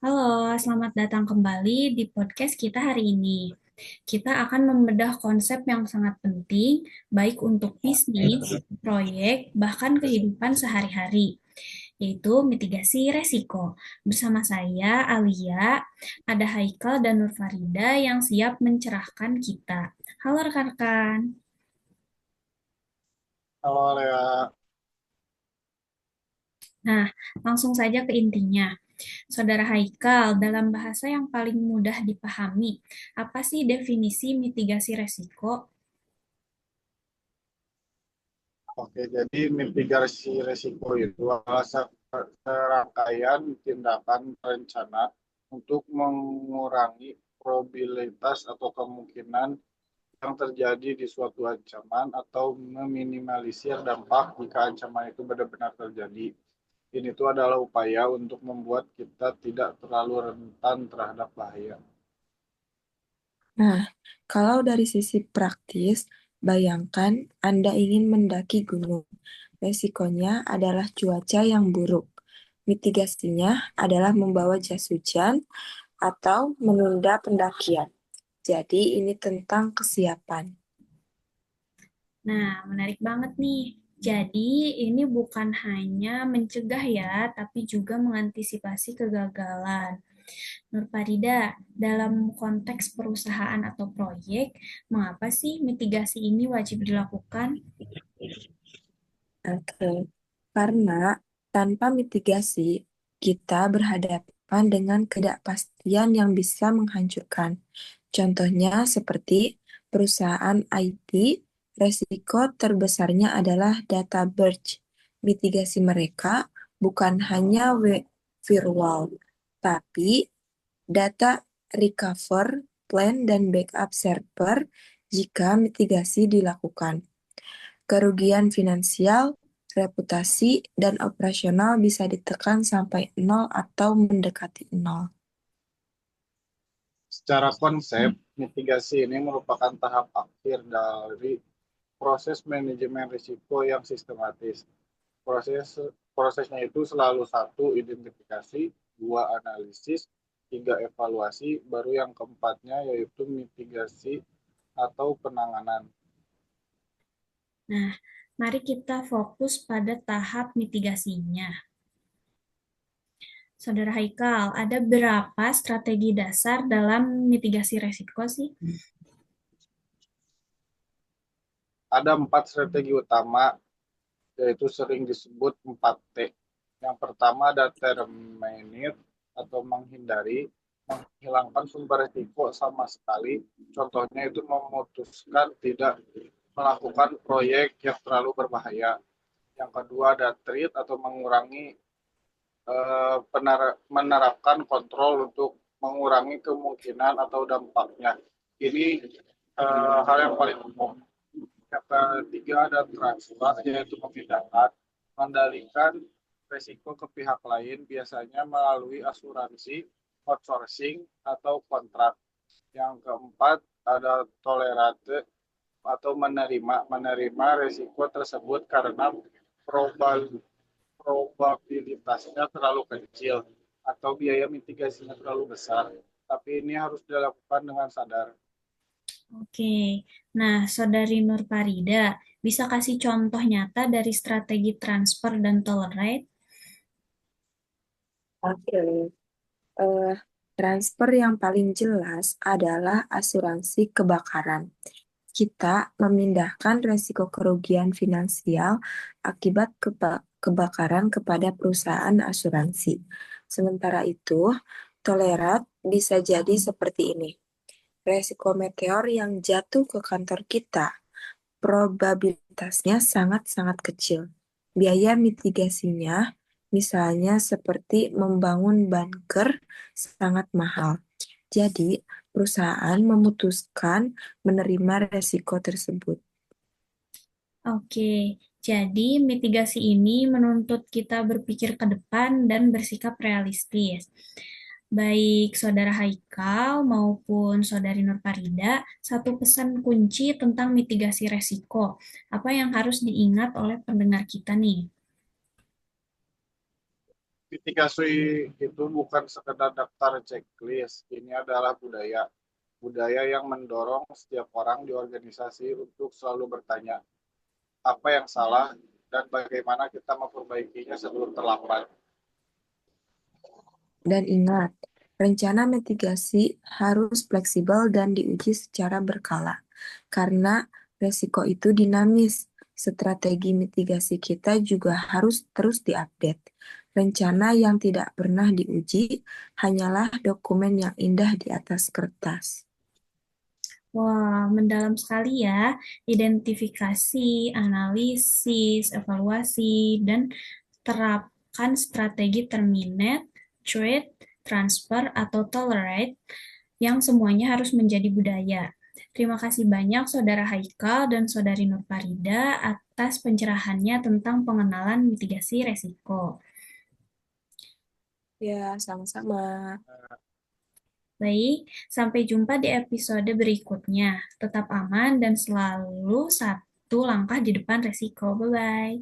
Halo, selamat datang kembali di podcast kita hari ini. Kita akan membedah konsep yang sangat penting, baik untuk bisnis, proyek, bahkan kehidupan sehari-hari, yaitu mitigasi resiko. Bersama saya, Alia, ada Haikal dan Nurfarida yang siap mencerahkan kita. Halo rekan-rekan. Halo Lea. Nah, langsung saja ke intinya. Saudara Haikal, dalam bahasa yang paling mudah dipahami, apa sih definisi mitigasi resiko? Oke, jadi mitigasi risiko itu adalah serangkaian tindakan rencana untuk mengurangi probabilitas atau kemungkinan yang terjadi di suatu ancaman atau meminimalisir dampak jika ancaman itu benar-benar terjadi. Ini itu adalah upaya untuk membuat kita tidak terlalu rentan terhadap bahaya. Nah, kalau dari sisi praktis, bayangkan Anda ingin mendaki gunung. Resikonya adalah cuaca yang buruk. Mitigasinya adalah membawa jas hujan atau menunda pendakian. Jadi ini tentang kesiapan. Nah, menarik banget nih. Jadi, ini bukan hanya mencegah ya, tapi juga mengantisipasi kegagalan. Nur Farida, dalam konteks perusahaan atau proyek, mengapa sih mitigasi ini wajib dilakukan? Oke, karena tanpa mitigasi, kita berhadapan dengan ketidakpastian yang bisa menghancurkan. Contohnya seperti perusahaan IT, resiko terbesarnya adalah data breach. Mitigasi mereka bukan hanya firewall, tapi data recover plan dan backup server jika mitigasi dilakukan. Kerugian finansial, reputasi, dan operasional bisa ditekan sampai nol atau mendekati nol. Secara konsep, mitigasi ini merupakan tahap akhir dari proses manajemen risiko yang sistematis. Proses prosesnya itu selalu satu identifikasi, dua analisis, tiga evaluasi, baru yang keempatnya yaitu mitigasi atau penanganan. Nah, mari kita fokus pada tahap mitigasinya. Saudara Haikal, ada berapa strategi dasar dalam mitigasi resiko sih? Ada empat strategi utama yaitu sering disebut 4T. Yang pertama determinate atau menghindari, menghilangkan sumber risiko sama sekali. Contohnya itu memutuskan tidak melakukan proyek yang terlalu berbahaya. Yang kedua ada treat atau mengurangi menerapkan kontrol untuk mengurangi kemungkinan atau dampaknya. Ini hal yang paling umum. Yang ketiga ada transfer, yaitu memindahkan, mengendalikan resiko ke pihak lain, biasanya melalui asuransi, outsourcing, atau kontrak. Yang keempat ada tolerate atau menerima resiko tersebut karena probabilitasnya terlalu kecil atau biaya mitigasinya terlalu besar. Tapi ini harus dilakukan dengan sadar. Oke, nah Saudari Nur Farida, bisa kasih contoh nyata dari strategi transfer dan tolerate? Oke, eh, transfer yang paling jelas adalah asuransi kebakaran. Kita memindahkan resiko kerugian finansial akibat kebakaran kepada perusahaan asuransi. Sementara itu, tolerat bisa jadi seperti ini. Resiko meteor yang jatuh ke kantor kita, probabilitasnya sangat-sangat kecil. Biaya mitigasinya, misalnya seperti membangun bunker, sangat mahal. Jadi, perusahaan memutuskan menerima resiko tersebut. Oke, jadi mitigasi ini menuntut kita berpikir ke depan dan bersikap realistis. Baik Saudara Haikal maupun Saudari Nur Farida, satu pesan kunci tentang mitigasi resiko. Apa yang harus diingat oleh pendengar kita nih? Mitigasi itu bukan sekedar daftar checklist, ini adalah budaya. Budaya yang mendorong setiap orang di organisasi untuk selalu bertanya, apa yang salah dan bagaimana kita memperbaikinya sebelum terlambat. Dan ingat, rencana mitigasi harus fleksibel dan diuji secara berkala, karena resiko itu dinamis. Strategi mitigasi kita juga harus terus diupdate. Rencana yang tidak pernah diuji hanyalah dokumen yang indah di atas kertas. Wah, mendalam sekali ya. Identifikasi, analisis, evaluasi, dan terapkan strategi terminate, treat, transfer, atau tolerate yang semuanya harus menjadi budaya. Terima kasih banyak Saudara Haikal dan Saudari Nurfarida atas pencerahannya tentang pengenalan mitigasi resiko. Ya, sama-sama. Baik, sampai jumpa di episode berikutnya. Tetap aman dan selalu satu langkah di depan resiko. Bye-bye.